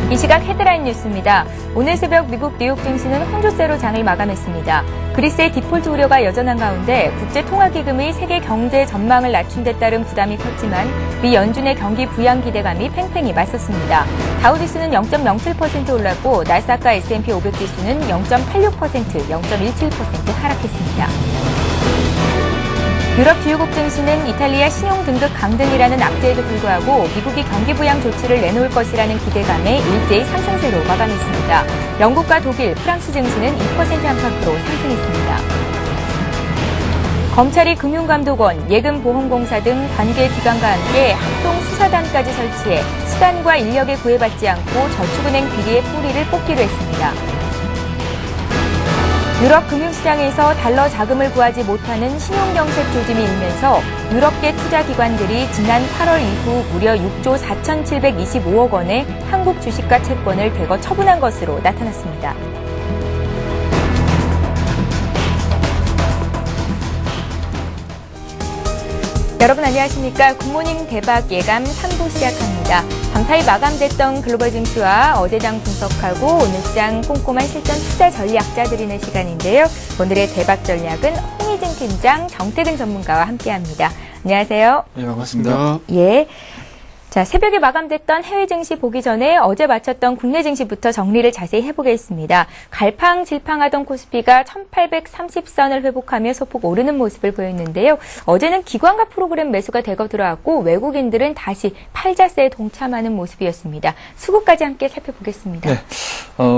이 시각 헤드라인 뉴스입니다. 오늘 새벽 미국 뉴욕 증시는 혼조세로 장을 마감했습니다. 그리스의 디폴트 우려가 여전한 가운데 국제통화기금의 세계 경제 전망을 낮춘 데 따른 부담이 컸지만 미 연준의 경기 부양 기대감이 팽팽히 맞섰습니다. 다우지수는 0.07% 올랐고 나스닥과 S&P 500 지수는 0.86%, 0.17% 하락했습니다. 유럽 주요국 증시는 이탈리아 신용 등급 강등이라는 악재에도 불구하고 미국이 경기 부양 조치를 내놓을 것이라는 기대감에 일제히 상승세로 마감했습니다. 영국과 독일, 프랑스 증시는 2% 안팎으로 상승했습니다. 검찰이 금융감독원, 예금보험공사 등 관계 기관과 함께 합동수사단까지 설치해 시간과 인력에 구애받지 않고 저축은행 비리의 뿌리를 뽑기로 했습니다. 유럽 금융시장에서 달러 자금을 구하지 못하는 신용경색 조짐이 일면서 유럽계 투자기관들이 지난 8월 이후 무려 6조 4,725억 원의 한국 주식과 채권을 대거 처분한 것으로 나타났습니다. 여러분 안녕하십니까? 굿모닝 대박 예감 3부 시작합니다. 밤사이 마감됐던 글로벌 증시와 어제장 분석하고 오늘 시장 꼼꼼한 실전 투자 전략 짜드리는 시간인데요. 오늘의 대박 전략은 홍희증 팀장, 정태근 전문가와 함께합니다. 안녕하세요. 네, 반갑습니다. 예. 자, 새벽에 마감됐던 해외 증시 보기 전에 어제 마쳤던 국내 증시부터 정리를 자세히 해보겠습니다. 갈팡질팡하던 코스피가 1830선을 회복하며 소폭 오르는 모습을 보였는데요. 어제는 기관과 프로그램 매수가 대거 들어왔고 외국인들은 다시 팔자세에 동참하는 모습이었습니다. 수급까지 함께 살펴보겠습니다. 네.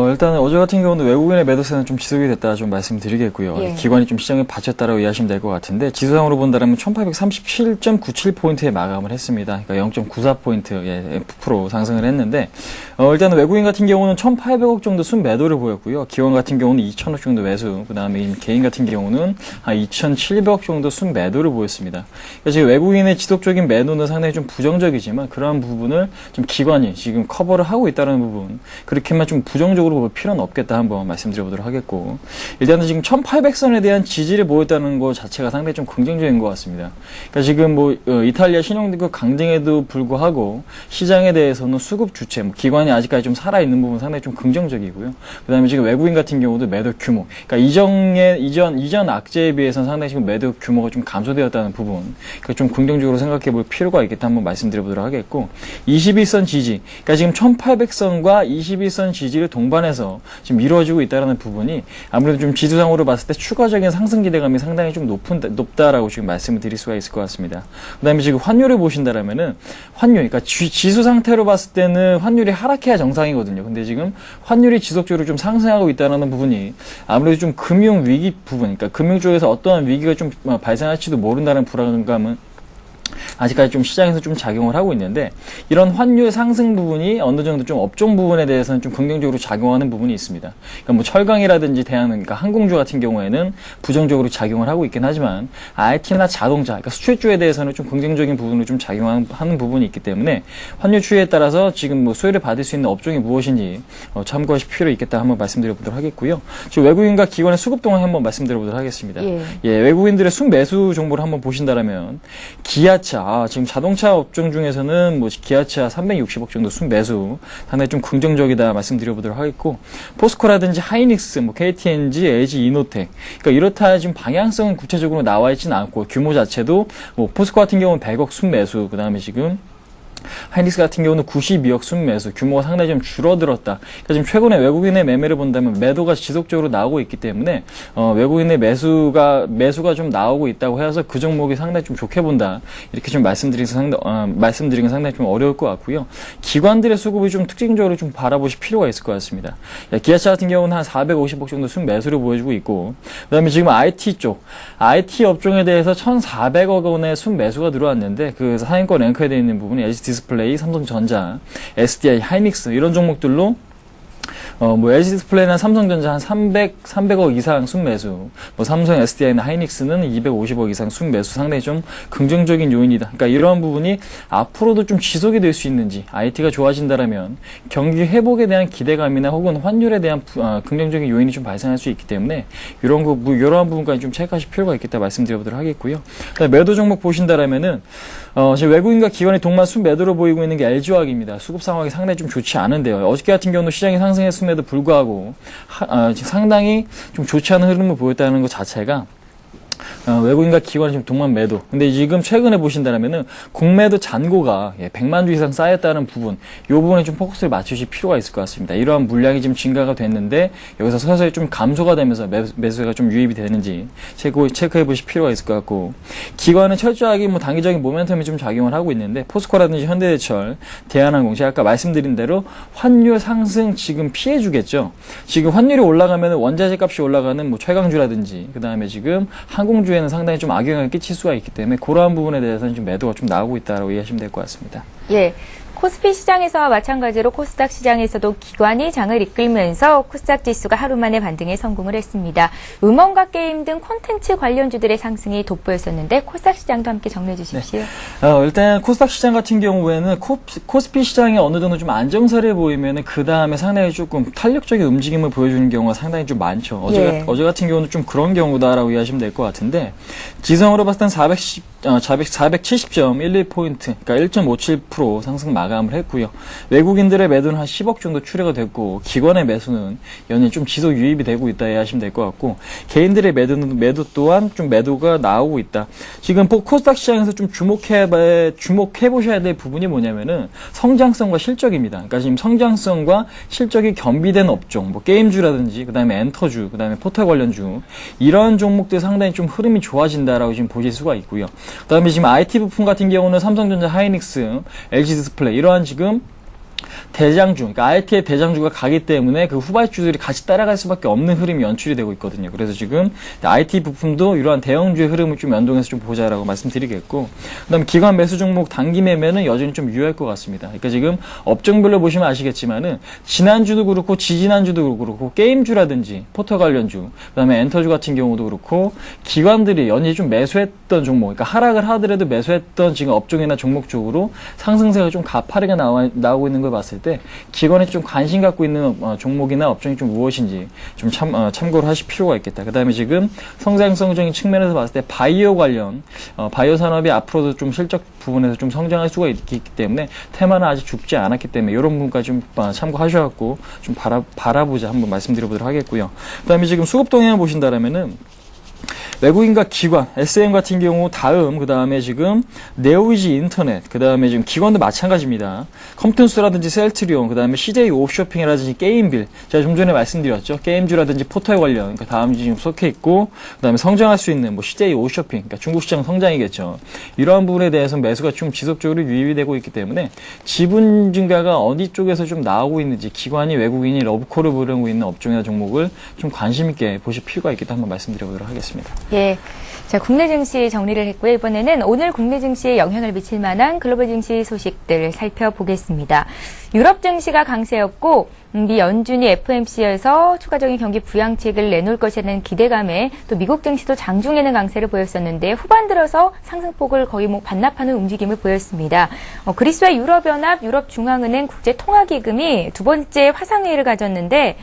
일단 어제 같은 경우는 외국인의 매도세는 좀 지속이 됐다 좀 말씀드리겠고요. 예. 기관이 좀 시장에 받쳤다라고 이해하시면 될 것 같은데 지수상으로 본다면 1837.97포인트에 마감을 했습니다. 그러니까 0.94포인트, F% 상승을 했는데, 일단 외국인 같은 경우는 1,800억 정도 순매도를 보였고요. 기관 같은 경우는 2,000억 정도 매수, 그 다음에 개인 같은 경우는 한 2,700억 정도 순매도를 보였습니다. 그러니까 지금 외국인의 지속적인 매도는 상당히 좀 부정적이지만 그러한 부분을 좀 기관이 지금 커버를 하고 있다는 부분, 그렇게만 좀 부정적으로 볼 필요는 없겠다 한번 말씀드려보도록 하겠고, 일단은 지금 1,800선에 대한 지지를 보였다는 것 자체가 상당히 좀 긍정적인 것 같습니다. 그러니까 지금 이탈리아 신용등급 강등에도 불구하고 시장에 대해서는 수급 주체, 기관이 아직까지 좀 살아있는 부분 상당히 좀 긍정적이고요. 그 다음에 지금 외국인 같은 경우도 매도 규모, 그러니까 이전 악재에 비해서는 상당히 지금 매도 규모가 좀 감소되었다는 부분, 그러니까 좀 긍정적으로 생각해 볼 필요가 있겠다 한번 말씀드려보도록 하겠고, 21선 지지, 그러니까 지금 1800선과 21선 지지를 동반해서 지금 이루어지고 있다는 부분이 아무래도 좀 지수상으로 봤을 때 추가적인 상승 기대감이 상당히 좀 높다라고 지금 말씀을 드릴 수가 있을 것 같습니다. 그 다음에 지금 환율을 보신다라면은 그러니까 지수 상태로 봤을 때는 환율이 하락해야 정상이거든요. 근데 지금 환율이 지속적으로 좀 상승하고 있다는 부분이 아무래도 좀 금융 위기 부분, 그러니까 금융 쪽에서 어떠한 위기가 좀 발생할지도 모른다는 불안감은 아직까지 좀 시장에서 좀 작용을 하고 있는데, 이런 환율 상승 부분이 어느 정도 좀 업종 부분에 대해서는 좀 긍정적으로 작용하는 부분이 있습니다. 그러니까 철강이라든지 그러니까 항공주 같은 경우에는 부정적으로 작용을 하고 있긴 하지만 IT나 자동차, 그러니까 수출주에 대해서는 좀 긍정적인 부분으로 좀 작용하는 부분이 있기 때문에 환율 추이에 따라서 지금 수혜를 받을 수 있는 업종이 무엇인지 참고하실 필요 있겠다 한번 말씀드려보도록 하겠고요. 지금 외국인과 기관의 수급 동안 한번 말씀드려보도록 하겠습니다. 외국인들의 순매수 정보를 한번 보신다라면 기아차, 지금 자동차 업종 중에서는 기아차 360억 정도 순매수 상당히 좀 긍정적이다 말씀드려보도록 하겠고, 포스코라든지 하이닉스, KTNG, LG 이노텍, 그러니까 이렇다 지금 방향성은 구체적으로 나와 있지는 않고 규모 자체도 포스코 같은 경우는 100억 순매수, 그 다음에 지금 하이닉스 같은 경우는 92억 순매수, 규모가 상당히 좀 줄어들었다. 그러니까 지금 최근에 외국인의 매매를 본다면 매도가 지속적으로 나오고 있기 때문에 외국인의 매수가 좀 나오고 있다고 해서 그 종목이 상당히 좀 좋게 본다, 이렇게 좀 말씀드리는 건 상당히 좀 어려울 것 같고요. 기관들의 수급을 좀 특징적으로 좀 바라보실 필요가 있을 것 같습니다. 기아차 같은 경우는 한 450억 정도 순매수를 보여주고 있고, 그다음에 지금 IT 업종에 대해서 1,400억 원의 순매수가 들어왔는데, 그 상위권 랭크에 되어 있는 부분이 LG 디스플레이, 삼성전자, SDI, 하이닉스 이런 종목들로 뭐 LG 디스플레이나 삼성전자 한 300억 이상 순매수, 뭐 삼성, SDI나 하이닉스는 250억 이상 순매수 상당히 좀 긍정적인 요인이다. 그러니까 이러한 부분이 앞으로도 좀 지속이 될 수 있는지, IT가 좋아진다라면 경기 회복에 대한 기대감이나 혹은 환율에 대한 긍정적인 요인이 좀 발생할 수 있기 때문에 이러한 부분까지 좀 체크하실 필요가 있겠다 말씀드려보도록 하겠고요. 매도 종목 보신다라면은 지금 외국인과 기관의 동반 순매도로 보이고 있는 게 LG화학입니다. 수급 상황이 상당히 좀 좋지 않은데요. 어저께 같은 경우는 시장이 상승했음에도 불구하고 상당히 좀 좋지 않은 흐름을 보였다는 것 자체가 외국인과 기관의 지금 동반 매도. 근데 지금 최근에 보신다면은 공매도 잔고가 100만 주 이상 쌓였다는 부분, 이 부분에 좀 포커스를 맞추실 필요가 있을 것 같습니다. 이러한 물량이 지금 증가가 됐는데 여기서 서서히 좀 감소가 되면서 매수가 좀 유입이 되는지 체크해 보실 필요가 있을 것 같고, 기관은 철저하게 뭐 단기적인 모멘텀이 좀 작용을 하고 있는데 포스코라든지 현대제철, 대한항공, 제가 아까 말씀드린 대로 환율 상승 지금 피해주겠죠. 지금 환율이 올라가면 원자재 값이 올라가는 뭐 최강주라든지 그 다음에 지금 항공주에는 상당히 좀 악영향을 끼칠 수가 있기 때문에 그러한 부분에 대해서는 좀 매도가 좀 나오고 있다고 이해하시면 될 것 같습니다. 예. 코스피 시장에서와 마찬가지로 코스닥 시장에서도 기관이 장을 이끌면서 코스닥 지수가 하루 만에 반등에 성공을 했습니다. 음원과 게임 등 콘텐츠 관련주들의 상승이 돋보였었는데 코스닥 시장도 함께 정리해 주십시오. 네. 일단 코스닥 시장 같은 경우에는 코스피 시장이 어느 정도 좀 안정세를 보이면은 그 다음에 상당히 조금 탄력적인 움직임을 보여주는 경우가 상당히 좀 많죠. 어제 같은 경우는 좀 그런 경우다라고 이해하시면 될 것 같은데, 지성으로 봤을 땐 470.12포인트, 그러니까 1.57% 상승 마감을 했고요. 외국인들의 매도는 한 10억 정도 추려가 됐고, 기관의 매수는 연일 좀 지속 유입이 되고 있다 이해하시면 될 것 같고, 개인들의 매도 또한 좀 매도가 나오고 있다. 지금 코스닥 시장에서 좀 주목해 보셔야 될 부분이 뭐냐면은 성장성과 실적입니다. 그러니까 지금 성장성과 실적이 겸비된 업종, 뭐 게임주라든지 그다음에 엔터주, 그다음에 포털 관련주, 이런 종목들 상당히 좀 흐름이 좋아진다라고 지금 보실 수가 있고요. 그다음에 지금 IT 부품 같은 경우는 삼성전자, 하이닉스, LG 디스플레이, 이러한 지금 대장주, 그러니까 IT의 대장주가 가기 때문에 그 후발주들이 같이 따라갈 수밖에 없는 흐름이 연출이 되고 있거든요. 그래서 지금 IT 부품도 이러한 대형주의 흐름을 좀 연동해서 좀 보자라고 말씀드리겠고, 그다음에 기관 매수 종목 단기 매매는 여전히 좀 유효할 것 같습니다. 그러니까 지금 업종별로 보시면 아시겠지만은 지난주도 그렇고 지지난주도 그렇고 게임주라든지 포털 관련주, 그다음에 엔터주 같은 경우도 그렇고 기관들이 연일 좀 매수했던 종목, 그러니까 하락을 하더라도 매수했던 지금 업종이나 종목 쪽으로 상승세가 좀 가파르게 나오고 있는 걸 봤을 때 기관이 좀 관심 갖고 있는 종목이나 업종이 좀 무엇인지 좀 참고를 하실 필요가 있겠다. 그 다음에 지금 성장성적인 측면에서 봤을 때 바이오 관련, 바이오 산업이 앞으로도 좀 실적 부분에서 좀 성장할 수가 있기 때문에 테마는 아직 죽지 않았기 때문에 이런 부분까지 좀 참고하셔갖고 좀 바라보자 한번 말씀드려보도록 하겠고요. 그 다음에 지금 수급 동향을 보신다라면은 외국인과 기관, SM 같은 경우 다음, 그 다음에 지금 네오이지 인터넷, 그 다음에 지금 기관도 마찬가지입니다. 컴투스라든지 셀트리온, 그 다음에 CJ 옵쇼핑이라든지 게임빌, 제가 좀 전에 말씀드렸죠. 게임주라든지 포털 관련, 그 다음 지금 속해 있고, 그 다음에 성장할 수 있는 뭐 CJ 옵쇼핑, 그러니까 중국 시장 성장이겠죠. 이러한 부분에 대해서 매수가 좀 지속적으로 유입이 되고 있기 때문에 지분 증가가 어디 쪽에서 좀 나오고 있는지, 기관이 외국인이 러브콜을 부르고 있는 업종이나 종목을 좀 관심 있게 보실 필요가 있겠다 한번 말씀드려보도록 하겠습니다. 예. 자, 국내 증시 정리를 했고요. 이번에는 오늘 국내 증시에 영향을 미칠 만한 글로벌 증시 소식들 살펴보겠습니다. 유럽 증시가 강세였고, 미 연준이 FOMC에서 추가적인 경기 부양책을 내놓을 것이라는 기대감에 또 미국 증시도 장중에는 강세를 보였었는데 후반 들어서 상승폭을 거의 반납하는 움직임을 보였습니다. 그리스와 유럽연합, 유럽중앙은행 국제통화기금이 두 번째 화상회의를 가졌는데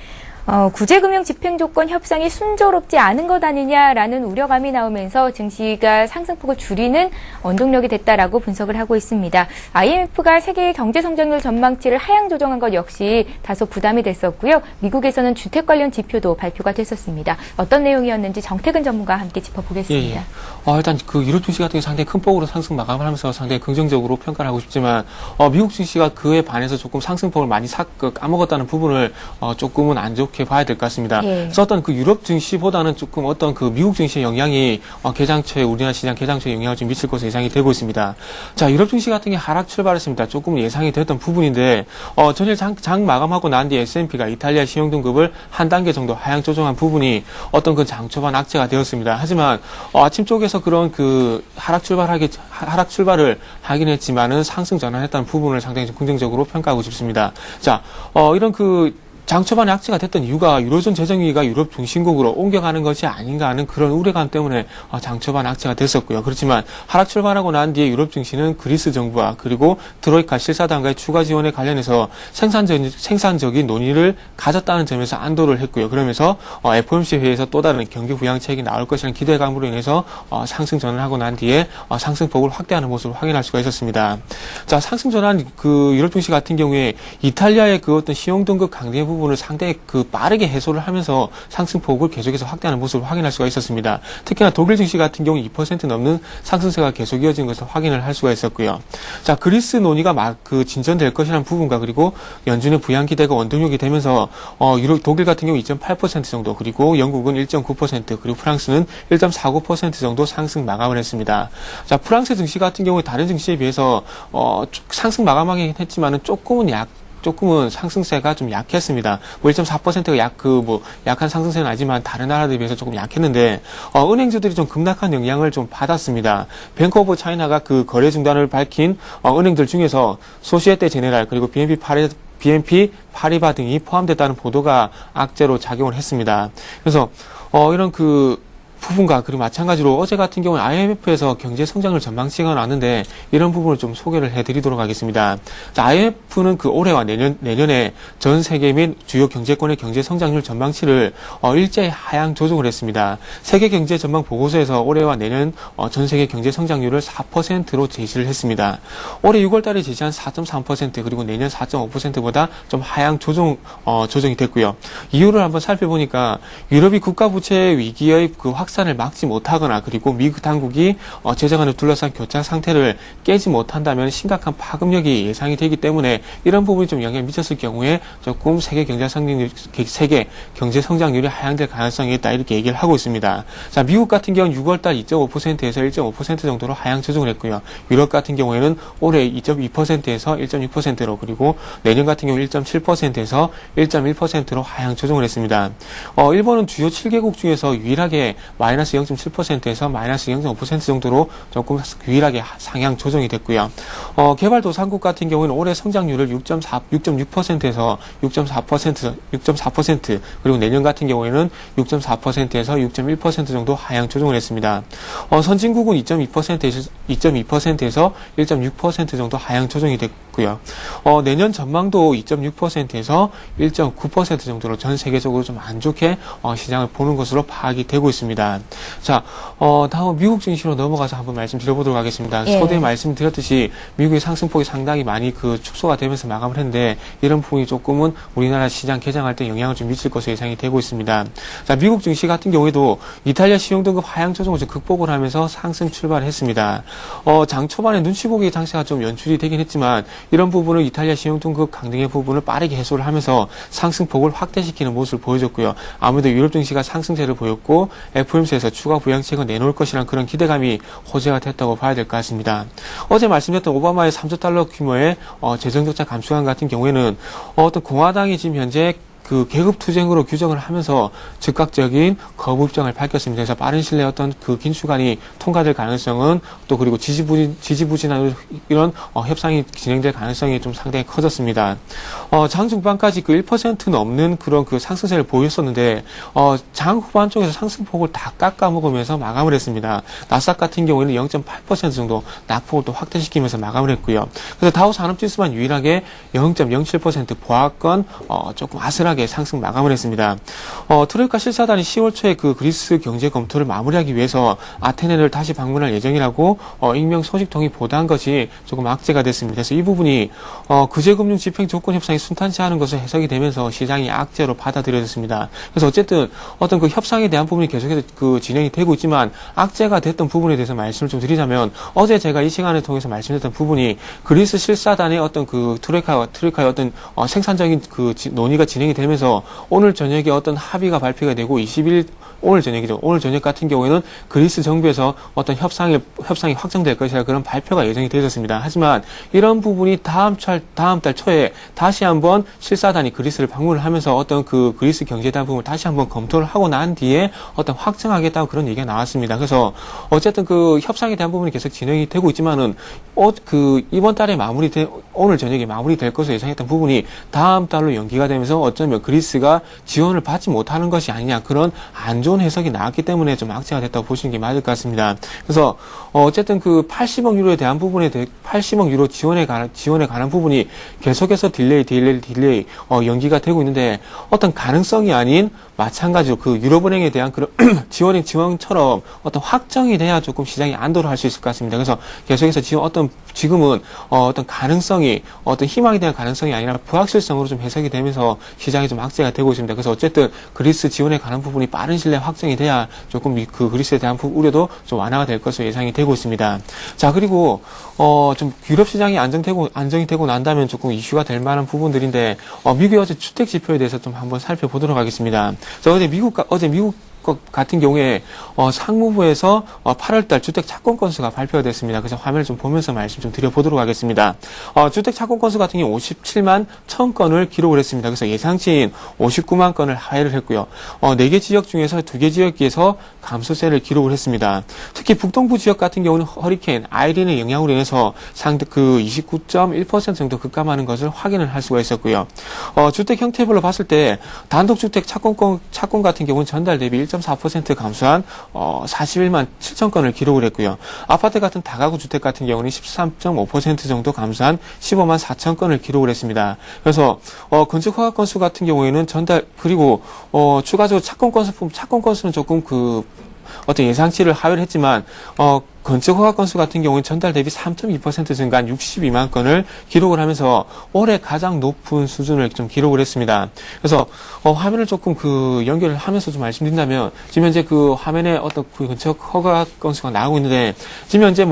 구제금융 집행조건 협상이 순조롭지 않은 것 아니냐라는 우려감이 나오면서 증시가 상승폭을 줄이는 원동력이 됐다라고 분석을 하고 있습니다. IMF가 세계의 경제 성장률 전망치를 하향 조정한 것 역시 다소 부담이 됐었고요. 미국에서는 주택 관련 지표도 발표가 됐었습니다. 어떤 내용이었는지 정태근 전문가와 함께 짚어보겠습니다. 일단 그 유럽 증시 같은 경우 상당히 큰 폭으로 상승 마감을 하면서 상당히 긍정적으로 평가를 하고 싶지만 미국 증시가 그에 반해서 조금 상승폭을 많이 까먹었다는 부분을 조금은 안 좋게 봐야 될 것 같습니다. 그래서 어떤 그 유럽 증시보다는 조금 어떤 그 미국 증시의 영향이 개장처에 우리나라 시장 개장처에 영향을 좀 미칠 것으로 예상이 되고 있습니다. 자, 유럽 증시 같은 게 하락 출발했습니다. 조금 예상이 됐던 부분인데 전일 장 마감하고 난 뒤에 S&P가 이탈리아 신용등급을 한 단계 정도 하향 조정한 부분이 어떤 그 장 초반 악재가 되었습니다. 하지만 아침 쪽에서 그런 그 하락 출발을 하긴 했지만은 상승 전환했다는 부분을 상당히 좀 긍정적으로 평가하고 싶습니다. 자, 이런 그 장 초반에 악재가 됐던 이유가 유로존 재정위기가 유럽 중심국으로 옮겨가는 것이 아닌가 하는 그런 우려감 때문에 장 초반 악재가 됐었고요. 그렇지만 하락 출발하고 난 뒤에 유럽 증시는 그리스 정부와 그리고 트로이카 실사단과의 추가 지원에 관련해서 생산적인 논의를 가졌다는 점에서 안도를 했고요. 그러면서 FOMC 회의에서 또 다른 경기 부양책이 나올 것이라는 기대감으로 인해서 상승 전환하고 난 뒤에 상승폭을 확대하는 모습을 확인할 수가 있었습니다. 자, 상승 전환 유럽 증시 같은 경우에 이탈리아의 어떤 신용 등급 강등의 부분을 상당히 빠르게 해소를 하면서 상승폭을 계속해서 확대하는 모습을 확인할 수가 있었습니다. 특히나 독일 증시 같은 경우 2% 넘는 상승세가 계속 이어진 것을 확인을 할 수가 있었고요. 자, 그리스 논의가 진전될 것이라는 부분과 그리고 연준의 부양 기대가 원동력이 되면서 독일 같은 경우 2.8% 정도, 그리고 영국은 1.9%, 그리고 프랑스는 1.49% 정도 상승 마감을 했습니다. 자, 프랑스 증시 같은 경우에 다른 증시에 비해서 상승 마감하긴 했지만은 조금은 상승세가 좀 약했습니다. 1.4%가 약한 상승세는 아니지만 다른 나라들에 비해서 조금 약했는데, 은행주들이 좀 급락한 영향을 좀 받았습니다. 뱅크 오브 차이나가 거래 중단을 밝힌, 은행들 중에서 소시에테 제네랄, 그리고 BNP 파리바 등이 포함됐다는 보도가 악재로 작용을 했습니다. 그래서, 이런 부분과 그리고 마찬가지로 어제 같은 경우는 IMF에서 경제 성장률 전망치가 나왔는데 이런 부분을 좀 소개를 해드리도록 하겠습니다. 자, IMF는 올해와 내년에 전 세계 및 주요 경제권의 경제 성장률 전망치를 일제히 하향 조정을 했습니다. 세계 경제 전망 보고서에서 올해와 내년 전 세계 경제 성장률을 4%로 제시를 했습니다. 올해 6월달에 제시한 4.3% 그리고 내년 4.5%보다 좀 하향 조정이 됐고요. 이유를 한번 살펴보니까 유럽이 국가 부채 위기의 확산을 막지 못하거나 그리고 미국 당국이 재정안을 둘러싼 교착 상태를 깨지 못한다면 심각한 파급력이 예상이 되기 때문에 이런 부분이 좀 영향을 미쳤을 경우에 조금 세계 경제 성장률이 하향될 가능성이 있다, 이렇게 얘기를 하고 있습니다. 자, 미국 같은 경우는 6월달 2.5%에서 1.5% 정도로 하향 조정을 했고요. 유럽 같은 경우에는 올해 2.2%에서 1.6%로, 그리고 내년 같은 경우 1.7%에서 1.1%로 하향 조정을 했습니다. 일본은 주요 7개국 중에서 유일하게 마이너스 0.7%에서 마이너스 0.5% 정도로 조금 유일하게 상향 조정이 됐고요. 개발도상국 같은 경우는 올해 성장률을 6.6%에서 6.4%, 그리고 내년 같은 경우에는 6.4%에서 6.1% 정도 하향 조정을 했습니다. 선진국은 2.2%에서 1.6% 정도 하향 조정이 됐고요. 내년 전망도 2.6%에서 1.9% 정도로 전 세계적으로 좀 안 좋게 시장을 보는 것으로 파악이 되고 있습니다. 자, 다음 미국 증시로 넘어가서 한번 말씀드려보도록 하겠습니다. 예. 서두에 말씀드렸듯이 미국의 상승폭이 상당히 많이 축소가 되면서 마감을 했는데 이런 부분이 조금은 우리나라 시장 개장할 때 영향을 좀 미칠 것으로 예상이 되고 있습니다. 자, 미국 증시 같은 경우에도 이탈리아 신용등급 하향 조정을 좀 극복을 하면서 상승 출발했습니다. 장 초반에 눈치 보기 장세가 좀 연출이 되긴 했지만 이런 부분을 이탈리아 신용등급 강등의 부분을 빠르게 해소를 하면서 상승폭을 확대시키는 모습을 보여줬고요. 아무래도 유럽 증시가 상승세를 보였고 FOMC에서 추가 부양책을 내놓을 것이라는 그런 기대감이 호재가 됐다고 봐야 될 것 같습니다. 어제 말씀드렸던 오바마의 3조 달러 규모의 재정적자 감축안 같은 경우에는 어떤 공화당이 지금 현재 계급투쟁으로 규정을 하면서 즉각적인 거부 입장을 밝혔습니다. 그래서 빠른 시일 내에 어떤 긴축안이 통과될 가능성은 또 그리고 지지부진한 이런 협상이 진행될 가능성이 좀 상당히 커졌습니다. 장 중반까지 1% 넘는 그런 상승세를 보였었는데 장 후반 쪽에서 상승폭을 다 깎아먹으면서 마감을 했습니다. 나스닥 같은 경우에는 0.8% 정도 낙폭을 또 확대시키면서 마감을 했고요. 그래서 다우 산업지수만 유일하게 0.07% 보합권 조금 아슬하게 상승 마감을 했습니다. 트로이카 실사단이 10월 초에 그리스 경제 검토를 마무리하기 위해서 아테네를 다시 방문할 예정이라고 익명 소식통이 보도한 것이 조금 악재가 됐습니다. 그래서 이 부분이 구제금융 집행 조건 협상이 순탄치 않은 것으로 해석이 되면서 시장이 악재로 받아들여졌습니다. 그래서 어쨌든 어떤 협상에 대한 부분이 계속해서 진행이 되고 있지만 악재가 됐던 부분에 대해서 말씀을 좀 드리자면 어제 제가 이 시간을 통해서 말씀드렸던 부분이 그리스 실사단의 어떤 트로이카의 어떤 생산적인 논의가 진행이 되면서 오늘 저녁에 어떤 합의가 발표가 되고 오늘 저녁이죠. 오늘 저녁 같은 경우에는 그리스 정부에서 어떤 협상이 확정될 것이라 그런 발표가 예정이 되었습니다. 하지만 이런 부분이 다음 달 초에 다시 한번 실사단이 그리스를 방문을 하면서 어떤 그 그리스 경제에 대한 부분을 다시 한번 검토를 하고 난 뒤에 어떤 확정하겠다고 그런 얘기가 나왔습니다. 그래서 어쨌든 그 협상에 대한 부분이 계속 진행이 되고 있지만은 이번 달에 오늘 저녁에 마무리될 것으로 예상했던 부분이 다음 달로 연기가 되면서 어쩌면 그리스가 지원을 받지 못하는 것이 아니냐 그런 안 좋은 해석이 나왔기 때문에 좀 악재가 됐다고 보시는 게 맞을 것 같습니다. 그래서 어쨌든 그 80억 유로에 대한 부분에 80억 유로 지원에 관한 부분이 계속해서 딜레이 연기가 되고 있는데 어떤 가능성이 아닌 마찬가지로 그 유럽은행에 대한 그런 지원처럼 어떤 확정이 돼야 조금 시장이 안도를 할 수 있을 것 같습니다. 그래서 계속해서 지금은 어떤 가능성이 어떤 희망에 대한 가능성이 아니라 불확실성으로 좀 해석이 되면서 시장이 좀 악재가 되고 있습니다. 그래서 어쨌든 그리스 지원에 관한 부분이 빠른 시일 내에 확정이 돼야 조금 그 그리스에 대한 우려도 좀 완화가 될 것으로 예상이 되고 있습니다. 자, 그리고 좀 유럽 시장이 안정이 되고 난다면 조금 이슈가 될 만한 부분들인데 미국의 어제 주택 지표에 대해서 좀 한번 살펴보도록 하겠습니다. 자, 어제 미국 같은 경우에 상무부에서 8월달 주택 착공 건수가 발표가 됐습니다. 그래서 화면을 좀 보면서 말씀 좀 드려보도록 하겠습니다. 주택 착공 건수 같은 경우 57만 1000건을 기록을 했습니다. 그래서 예상치인 59만 건을 하회를 했고요. 4개 지역 중에서 2개 지역에서 감소세를 기록을 했습니다. 특히 북동부 지역 같은 경우는 허리케인 아이린의 영향으로 인해서 그 29.1% 정도 급감하는 것을 확인을 할 수가 있었고요. 주택 형태별로 봤을 때 단독주택 착공 같은 경우는 전달 대비 1.4% 감소한 41만 7천 건을 기록을 했고요. 아파트 같은 다가구 주택 같은 경우는 13.5% 정도 감소한 15만 4천 건을 기록을 했습니다. 그래서 건축 허가 건수 같은 경우에는 그리고 추가적으로 착공 건수는 조금 어떤 예상치를 하회를 했지만 건축 허가 건수 같은 경우는 전달 대비 3.2% 증가한 62만 건을 기록을 하면서 올해 가장 높은 수준을 좀 기록을 했습니다. 그래서 화면을 조금 연결을 하면서 좀 말씀드린다면 지금 현재 그 화면에 어떤 건축 허가 건수가 나오고 있는데 지금 현재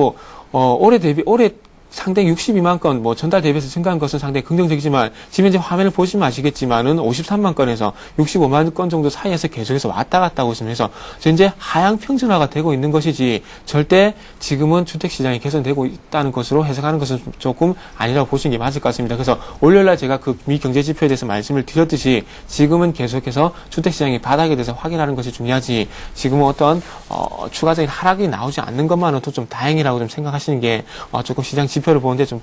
올해 상당히 62만 건, 전달 대비해서 증가한 것은 상당히 긍정적이지만, 지금 현재 화면을 보시면 아시겠지만은 53만 건에서 65만 건 정도 사이에서 계속해서 왔다 갔다 하고 있습니다. 그래서 현재 하향 평준화가 되고 있는 것이지, 절대 지금은 주택시장이 개선되고 있다는 것으로 해석하는 것은 조금 아니라고 보시는 게 맞을 것 같습니다. 그래서 월요일날 제가 미 경제지표에 대해서 말씀을 드렸듯이, 지금은 계속해서 주택시장이 바닥에 대해서 확인하는 것이 중요하지, 지금은 어떤, 추가적인 하락이 나오지 않는 것만으로도 좀 다행이라고 좀 생각하시는 게, 조금 시장 지표를 보는데 좀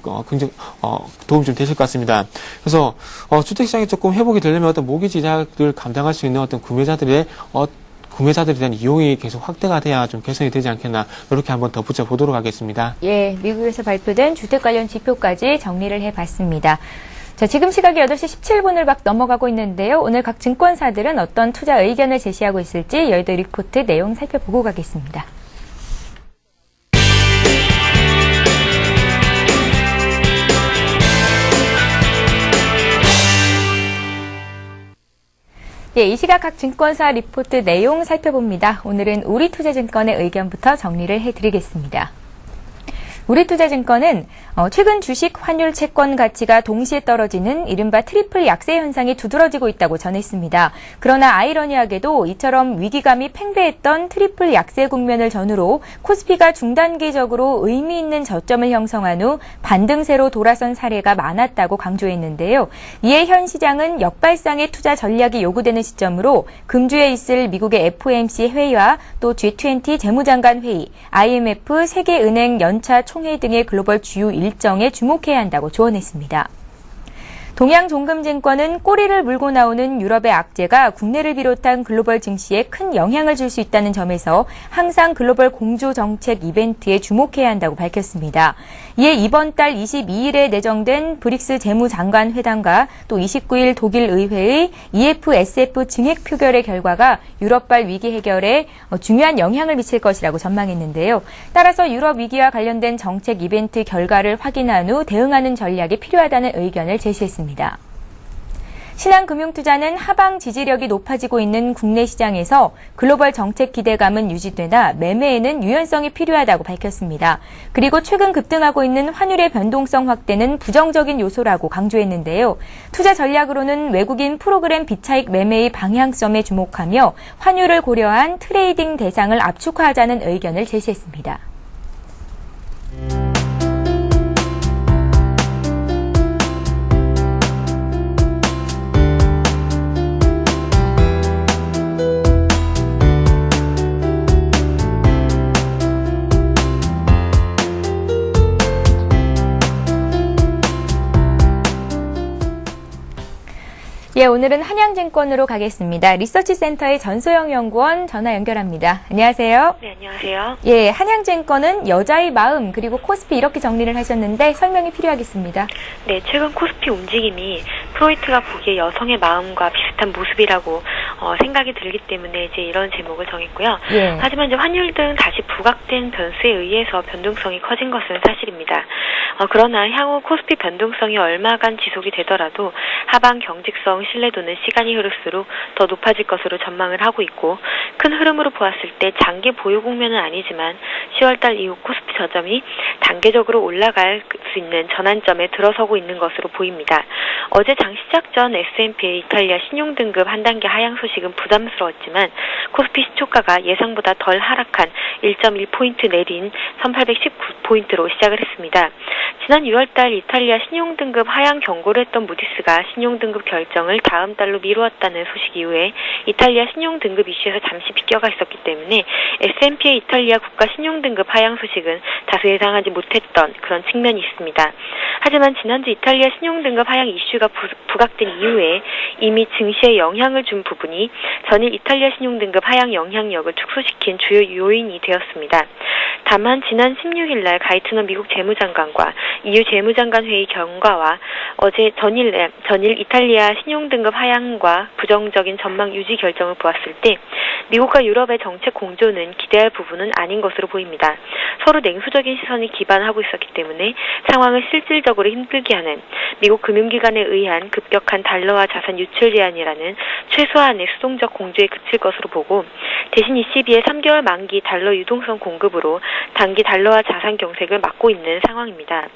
도움이 좀 되실 것 같습니다. 그래서 주택시장이 조금 회복이 되려면 어떤 모기 지작을 감당할 수 있는 어떤 구매자들에 대한 이용이 계속 확대가 돼야 좀 개선이 되지 않겠나 이렇게 한번 덧붙여 보도록 하겠습니다. 예, 미국에서 발표된 주택 관련 지표까지 정리를 해봤습니다. 자, 지금 시각이 8시 17분을 막 넘어가고 있는데요. 오늘 각 증권사들은 어떤 투자 의견을 제시하고 있을지 여의도 리포트 내용 살펴보고 가겠습니다. 예, 이 시각 각 증권사 리포트 내용 살펴봅니다. 오늘은 우리투자증권의 의견부터 정리를 해드리겠습니다. 우리투자증권은 최근 주식, 환율, 채권 가치가 동시에 떨어지는 이른바 트리플 약세 현상이 두드러지고 있다고 전했습니다. 그러나 아이러니하게도 이처럼 위기감이 팽배했던 트리플 약세 국면을 전후로 코스피가 중단기적으로 의미 있는 저점을 형성한 후 반등세로 돌아선 사례가 많았다고 강조했는데요. 이에 현 시장은 역발상의 투자 전략이 요구되는 시점으로 금주에 있을 미국의 FOMC 회의와 또 G20 재무장관 회의, IMF, 세계은행 연차 총회 등의 글로벌 주요 일정에 주목해야 한다고 조언했습니다. 동양종금증권은 꼬리를 물고 나오는 유럽의 악재가 국내를 비롯한 글로벌 증시에 큰 영향을 줄 수 있다는 점에서 항상 글로벌 공조 정책 이벤트에 주목해야 한다고 밝혔습니다. 이에 이번 달 22일에 내정된 브릭스 재무장관 회담과 또 29일 독일 의회의 EFSF 증액 표결의 결과가 유럽발 위기 해결에 중요한 영향을 미칠 것이라고 전망했는데요. 따라서 유럽 위기와 관련된 정책 이벤트 결과를 확인한 후 대응하는 전략이 필요하다는 의견을 제시했습니다. 신한금융투자는 하방 지지력이 높아지고 있는 국내 시장에서 글로벌 정책 기대감은 유지되나 매매에는 유연성이 필요하다고 밝혔습니다. 그리고 최근 급등하고 있는 환율의 변동성 확대는 부정적인 요소라고 강조했는데요. 투자 전략으로는 외국인 프로그램 비차익 매매의 방향성에 주목하며 환율을 고려한 트레이딩 대상을 압축화하자는 의견을 제시했습니다. 예, 오늘은 한양증권으로 가겠습니다. 리서치센터의 전소영 연구원 전화 연결합니다. 안녕하세요. 네, 안녕하세요. 예, 한양증권은 여자의 마음 그리고 코스피 이렇게 정리를 하셨는데 설명이 필요하겠습니다. 네, 최근 코스피 움직임이 프로이트가 보기에 여성의 마음과 비슷한 모습이라고 생각이 들기 때문에 이제 이런 제목을 정했고요. 예. 하지만 이제 환율 등 다시 부각된 변수에 의해서 변동성이 커진 것은 사실입니다. 그러나 향후 코스피 변동성이 얼마간 지속이 되더라도 하방 경직성 신뢰도는 시간이 흐를수록 더 높아질 것으로 전망을 하고 있고, 큰 흐름으로 보았을 때 장기 보유 국면은 아니지만 10월달 이후 코스피 저점이 단계적으로 올라갈 수 있는 전환점에 들어서고 있는 것으로 보입니다. 어제 장 시작 전 S&P의 이탈리아 신용등급 한 단계 하향 소식은 부담스러웠지만 코스피 시초가가 예상보다 덜 하락한 1.1포인트 내린 1819포인트로 시작을 했습니다. 지난 6월달 이탈리아 신용등급 하향 경고를 했던 무디스가 신용등급 결정을 다음 달로 미루었다는 소식 이후에 이탈리아 신용등급 이슈에서 잠시 비껴가 있었기 때문에 S&P의 이탈리아 국가 신용등급 하향 소식은 다소 예상하지 못했던 그런 측면이 있습니다. 하지만 지난주 이탈리아 신용등급 하향 이슈가 부각된 이후에 이미 증시에 영향을 준 부분이 전일 이탈리아 신용등급 하향 영향력을 축소시킨 주요 요인이 되었습니다. 다만 지난 16일 날 가이트너 미국 재무장관과 EU 재무장관 회의 결과와 어제 전일 이탈리아 신용등급 하향과 부정적인 전망 유지 결정을 보았을 때 미국과 유럽의 정책 공조는 기대할 부분은 아닌 것으로 보입니다. 서로 냉소적인 시선이 기반하고 있었기 때문에 상황을 실질적으로 힘들게 하는 미국 금융기관에 의한 급격한 달러화 자산 유출 제한이라는 최소한의 수동적 공조에 그칠 것으로 보고, 대신 ECB의 3개월 만기 달러 유동성 공급으로 단기 달러화 자산 경색을 막고 있는 상황입니다.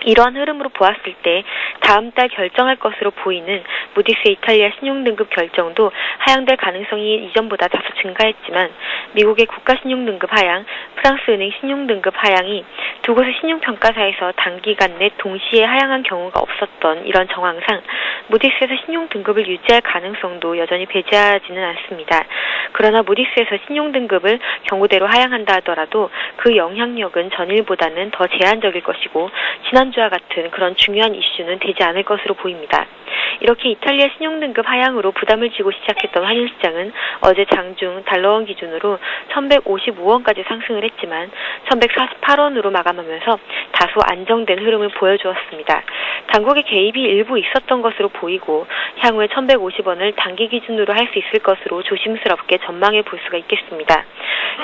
이러한 흐름으로 보았을 때 다음 달 결정할 것으로 보이는 무디스의 이탈리아 신용등급 결정도 하향될 가능성이 이전보다 다소 증가했지만 미국의 국가신용등급 하향, 프랑스은행 신용등급 하향이 두 곳의 신용평가사에서 단기간 내 동시에 하향한 경우가 없었던 이런 정황상 무디스에서 신용등급을 유지할 가능성도 여전히 배제하지는 않습니다. 그러나 무디스에서 신용등급을 경고대로 하향한다 하더라도 그 영향력은 전일보다는 더 제한적일 것이고 지난주와 같은 그런 중요한 이슈는 되지 않을 것으로 보입니다. 이렇게 이탈리아 신용등급 하향으로 부담을 지고 시작했던 환율시장은 어제 장중 달러원 기준으로 1155원까지 상승을 했지만 1148원으로 마감하면서 다소 안정된 흐름을 보여주었습니다. 당국의 개입이 일부 있었던 것으로 보이고 향후에 1150원을 단기 기준으로 할 수 있을 것으로 조심스럽게 전망해 볼 수가 있겠습니다.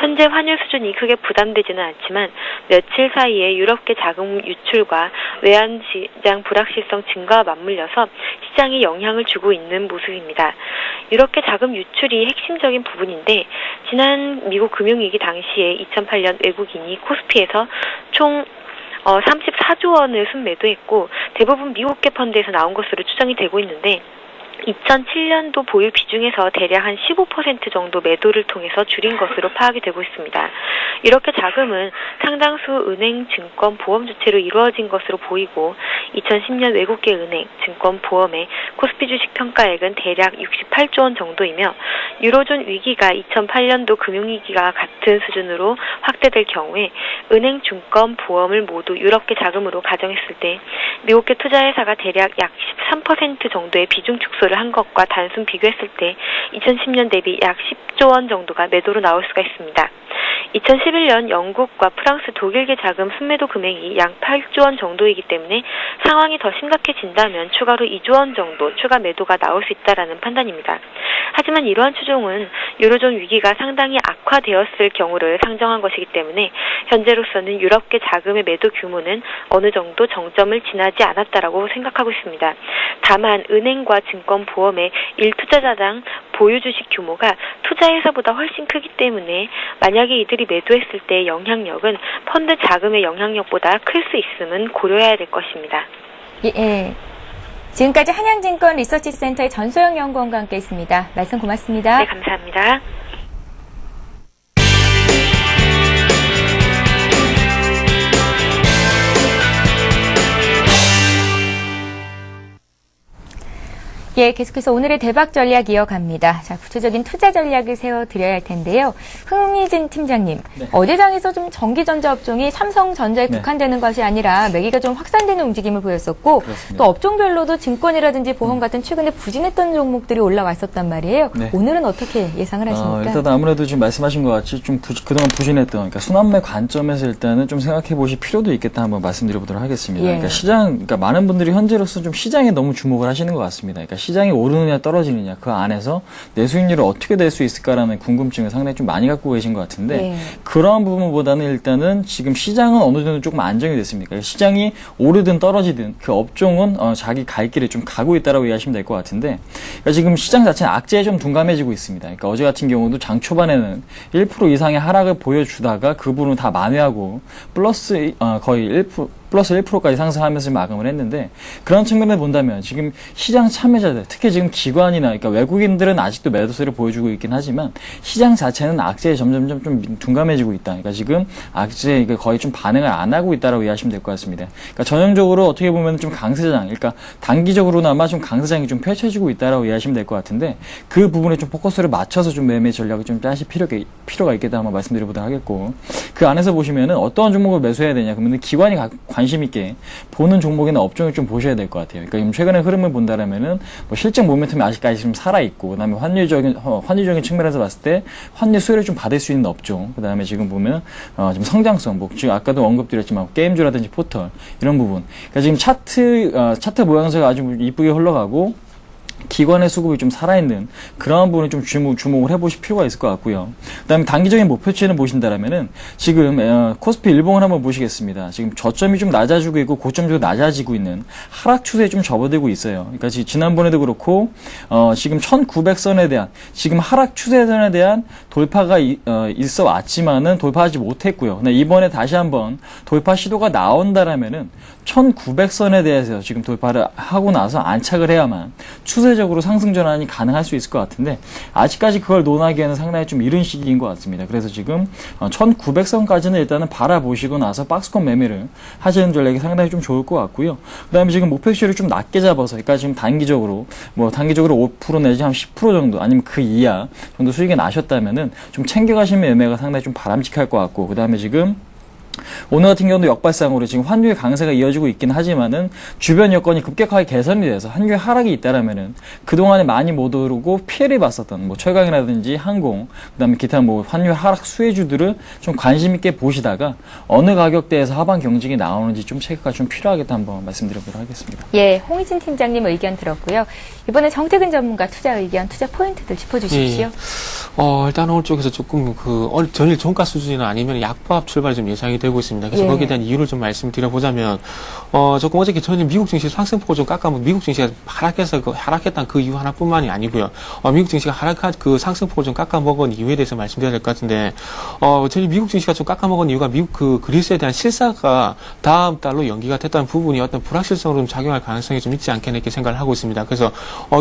현재 환율 수준이 크게 부담되지는 않지만 며칠 사이에 유럽계 자금 유출과 외환시장 불확실성 증가와 맞물려서 시장에 영향을 주고 있는 모습입니다. 유럽계 자금 유출이 핵심적인 부분인데 지난 미국 금융위기 당시에 2008년 외국인이 코스피에서 총 34조 원을 순매도했고 대부분 미국계 펀드에서 나온 것으로 추정이 되고 있는데 2007년도 보유 비중에서 대략 한 15% 정도 매도를 통해서 줄인 것으로 파악이 되고 있습니다. 이렇게 자금은 상당수 은행, 증권, 보험 주체로 이루어진 것으로 보이고 2010년 외국계 은행, 증권, 보험의 코스피 주식 평가액은 대략 68조 원 정도이며 유로존 위기가 2008년도 금융위기가 같은 수준으로 확대될 경우에 은행, 증권, 보험을 모두 유럽계 자금으로 가정했을 때 미국계 투자회사가 대략 약 13% 정도의 비중 축소를 한 것과 단순 비교했을 때 2010년 대비 약 10조 원 정도가 매도로 나올 수가 있습니다. 2011년 영국과 프랑스, 독일계 자금 순매도 금액이 약 8조 원 정도이기 때문에 상황이 더 심각해진다면 추가로 2조 원 정도 추가 매도가 나올 수 있다라는 판단입니다. 하지만 이러한 추종은 유로존 위기가 상당히 악화되었을 경우를 상정한 것이기 때문에 현재로서는 유럽계 자금의 매도 규모는 어느 정도 정점을 지나지 않았다라고 생각하고 있습니다. 다만 은행과 증권, 보험의 1투자자당 보유 주식 규모가 투자회사보다 훨씬 크기 때문에 만약에 이들이 매도했을 때의 영향력은 펀드 자금의 영향력보다 클 수 있음은 고려해야 될 것입니다. 예. 지금까지 한양증권 리서치센터의 전소영 연구원과 함께 했습니다. 말씀 고맙습니다. 네, 감사합니다. 예, 계속해서 오늘의 대박 전략 이어갑니다. 자, 구체적인 투자 전략을 세워드려야 할 텐데요. 흥미진 팀장님, 네. 어제 장에서 좀 전기전자 업종이 삼성전자에 네. 국한되는 것이 아니라 매기가 좀 확산되는 움직임을 보였었고, 그렇습니다. 또 업종별로도 증권이라든지 보험 같은 최근에 부진했던 종목들이 올라왔었단 말이에요. 네. 오늘은 어떻게 예상을 하십니까? 일단 아무래도 지금 말씀하신 것 같이 좀 그동안 부진했던, 그러니까 순환매 관점에서 일단은 좀 생각해 보실 필요도 있겠다 한번 말씀드려보도록 하겠습니다. 예. 그러니까 많은 분들이 현재로서 좀 시장에 너무 주목을 하시는 것 같습니다. 그러니까 시장이 오르느냐 떨어지느냐 그 안에서 내 수익률이 어떻게 될 수 있을까라는 궁금증을 상당히 좀 많이 갖고 계신 것 같은데 예. 그러한 부분보다는 일단은 지금 시장은 어느 정도 조금 안정이 됐습니다. 그러니까 시장이 오르든 떨어지든 그 업종은 자기 갈 길을 좀 가고 있다라고 이해하시면 될 것 같은데 그러니까 지금 시장 자체는 악재에 좀 둔감해지고 있습니다. 그러니까 어제 같은 경우도 장 초반에는 1% 이상의 하락을 보여주다가 그 부분을 다 만회하고 플러스 거의 1%, 플러스 1%까지 상승하면서 마감을 했는데 그런 측면을 본다면 지금 시장 참여자들 특히 지금 기관이나 그러니까 외국인들은 아직도 매도세를 보여주고 있긴 하지만 시장 자체는 악재에 점점점 좀 둔감해지고 있다. 그러니까 지금 악재에 거의 좀 반응을 안 하고 있다라고 이해하시면 될 것 같습니다. 그러니까 전형적으로 어떻게 보면 좀 강세장, 그러니까 단기적으로나마 좀 강세장이 좀 펼쳐지고 있다라고 이해하시면 될 것 같은데 그 부분에 좀 포커스를 맞춰서 좀 매매 전략을 좀 짜실 필요가 있겠다 한번 말씀드려보도록 하겠고 그 안에서 보시면은 어떠한 종목을 매수해야 되냐 그러면 기관이 관심 있게 보는 종목이나 업종을 좀 보셔야 될 것 같아요. 그러니까 최근의 흐름을 본다라면은 뭐 실적 모멘텀이 아직까지 좀 살아 있고, 그다음에 환율적인 측면에서 봤을 때 환율 수혜를 좀 받을 수 있는 업종, 그다음에 지금 보면 좀 성장성, 뭐 지금 아까도 언급드렸지만 게임주라든지 포털 이런 부분. 그러니까 지금 차트 모양새가 아주 이쁘게 흘러가고. 기관의 수급이 좀 살아있는 그러한 부분을 좀 주목을 해보실 필요가 있을 것 같고요. 그 다음에 단기적인 목표치를 보신다라면은 지금 코스피 일봉을 한번 보시겠습니다. 지금 저점이 좀 낮아지고 있고 고점도 낮아지고 있는 하락 추세에 좀 접어들고 있어요. 그러니까 지난번에도 그렇고 지금 1900선에 대한 지금 하락 추세선에 대한 돌파가 있어 왔지만은 돌파하지 못했고요. 근데 이번에 다시 한번 돌파 시도가 나온다라면은 1900선에 대해서 지금 돌파를 하고 나서 안착을 해야만 추세적으로 상승 전환이 가능할 수 있을 것 같은데 아직까지 그걸 논하기에는 상당히 좀 이른 시기인 것 같습니다. 그래서 지금 1900선까지는 일단은 바라보시고 나서 박스권 매매를 하시는 전략이 상당히 좀 좋을 것 같고요. 그 다음에 지금 목표치를 좀 낮게 잡아서 그러니까 지금 단기적으로 5% 내지 한 10% 정도 아니면 그 이하 정도 수익이 나셨다면은 좀 챙겨가시는 매매가 상당히 좀 바람직할 것 같고 그 다음에 지금 오늘 같은 경우도 역발상으로 지금 환율 강세가 이어지고 있긴 하지만은 주변 여건이 급격하게 개선이 돼서 환율 하락이 있다라면은 그동안에 많이 못 오르고 피해를 봤었던 뭐 철강이라든지 항공 그다음에 기타 뭐 환율 하락 수혜주들을 좀 관심 있게 보시다가 어느 가격대에서 하반 경직이 나오는지 좀 체크가 좀 필요하겠다 한번 말씀드려보도록 하겠습니다. 예, 홍희진 팀장님 의견 들었고요. 이번에 정태근 전문가 투자 의견, 투자 포인트들 짚어주십시오. 일단 오늘 쪽에서 조금 전일 종가 수준이나 아니면 약보합 출발이 좀 예상이 되고 있습니다. 그래서 예. 거기에 대한 이유를 좀 말씀드려보자면, 조금 어저께 전일 미국 증시 상승폭을 좀 미국 증시가 하락했던 그 이유 하나뿐만이 아니고요. 미국 증시가 하락한 그 상승폭을 좀 깎아먹은 이유에 대해서 말씀드려야 될 것 같은데, 전일 미국 증시가 좀 깎아먹은 이유가 미국 그리스에 대한 실사가 다음 달로 연기가 됐다는 부분이 어떤 불확실성으로 좀 작용할 가능성이 좀 있지 않겠나 이렇게 생각을 하고 있습니다. 그래서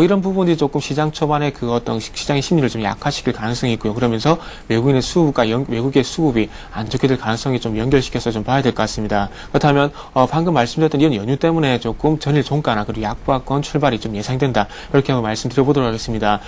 이런 부분이 조금 시장 초반에 그 어떤 시장의 심리를 좀 약화시킬 가능성이 있고요. 그러면서 외국인의 수급과 외국의 수급이 안 좋게 될 가능성이 좀 연결시켜서 좀 봐야 될 것 같습니다. 그렇다면 방금 말씀드렸던 이런 연유 때문에 조금 전일 종가나 그리고 약보합권 출발이 좀 예상된다. 이렇게 한번 말씀드려보도록 하겠습니다.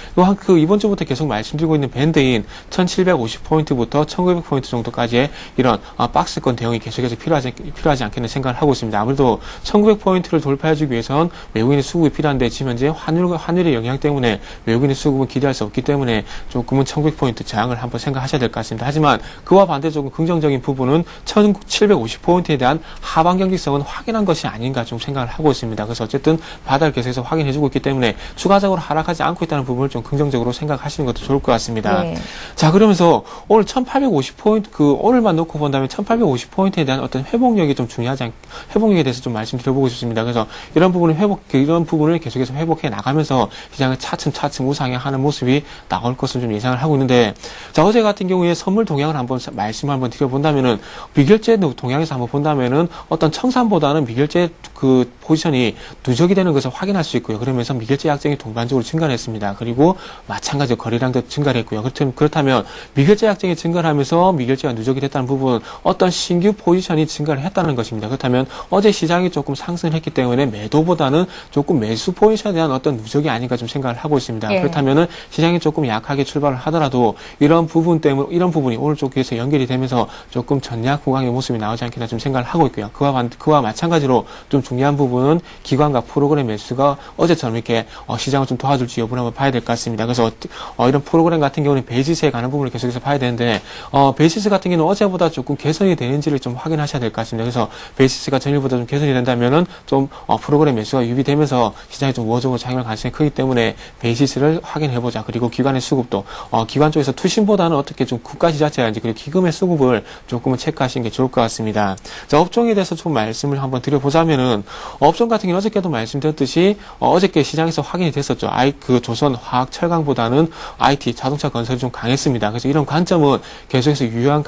이번 주부터 계속 말씀드리고 있는 밴드인 1750포인트부터 1900포인트 정도까지의 이런 박스권 대응이 계속해서 필요하지 않겠나 생각을 하고 있습니다. 아무래도 1900포인트를 돌파해주기 위해선 외국인의 수급이 필요한데 지금 현재 환율의 영향 때문에 외국인의 수급은 기대할 수 없기 때문에 조금은 1900포인트 저항을 한번 생각하셔야 될 것 같습니다. 하지만 그와 반대적으로 긍정적인 부분은 1750포인트에 대한 하방 경직성은 확인한 것이 아닌가 좀 생각을 하고 있습니다. 그래서 어쨌든 바닥을 계속해서 확인해주고 있기 때문에 추가적으로 하락하지 않고 있다는 부분을 좀 긍정적으로 생각하시는 것도 좋을 것 같습니다. 네. 자, 그러면서 오늘 1850포인트, 오늘만 놓고 본다면 1850포인트에 대한 어떤 회복력이 좀 회복력에 대해서 좀 말씀드려보고 싶습니다. 그래서 이런 부분을 계속해서 회복해 나가면서 시장을 차츰차츰 우상향하는 모습이 나올 것을 좀 예상을 하고 있는데, 자, 어제 같은 경우에 선물 동향을 말씀을 한번 드려본다면은, 미결제 동향에서 한번 본다면은 어떤 청산보다는 미결제 그 포지션이 누적이 되는 것을 확인할 수 있고요. 그러면서 미결제 약정이 동반적으로 증가를 했습니다. 그리고 마찬가지로 거래량도 증가를 했고요. 그렇다면 미결제 약정이 증가를 하면서 미결제가 누적이 됐다는 부분, 어떤 신규 포지션이 증가를 했다는 것입니다. 그렇다면 어제 시장이 조금 상승을 했기 때문에 매도보다는 조금 매수 포지션에 대한 어떤 누적이 아닌가 좀 생각을 하고 있습니다. 예. 그렇다면은 시장이 조금 약하게 출발을 하더라도 이런 부분이 오늘 쪽에서 연결이 되면서 조금 전략 호강의 모습이 나오지 않겠나 좀 생각을 하고 있고요. 그와 마찬가지로 좀 중요한 부분은 기관과 프로그램 매수가 어제처럼 이렇게 시장을 좀 도와줄지 여부를 한번 봐야 될 것 같습니다. 그래서 이런 프로그램 같은 경우는 베이시스에 가는 부분을 계속해서 봐야 되는데, 베이시스 같은 경우는 어제보다 조금 개선이 되는지를 좀 확인하셔야 될 것 같습니다. 그래서 베이시스가 전일보다 좀 개선이 된다면은 좀 프로그램 매수가 유비되면서 시장이 좀 우호적으로 작용할 가능성이 크기 때문에 베이시스를 확인해보자. 그리고 기관의 수급도 기관 쪽에서 투신보다는 어떻게 좀 국가 지자체라든지 그리고 기금의 수급을 조금은 체크하시는 게 좋을 것 같습니다. 자, 업종에 대해서 좀 말씀을 한번 드려보자면은, 업종 같은 경우는 어저께도 말씀드렸듯이 어저께 시장에서 확인이 됐었죠. 조선, 화학, 철강보다는 IT, 자동차 건설이 좀 강했습니다. 그래서 이런 관점은 계속해서 유효한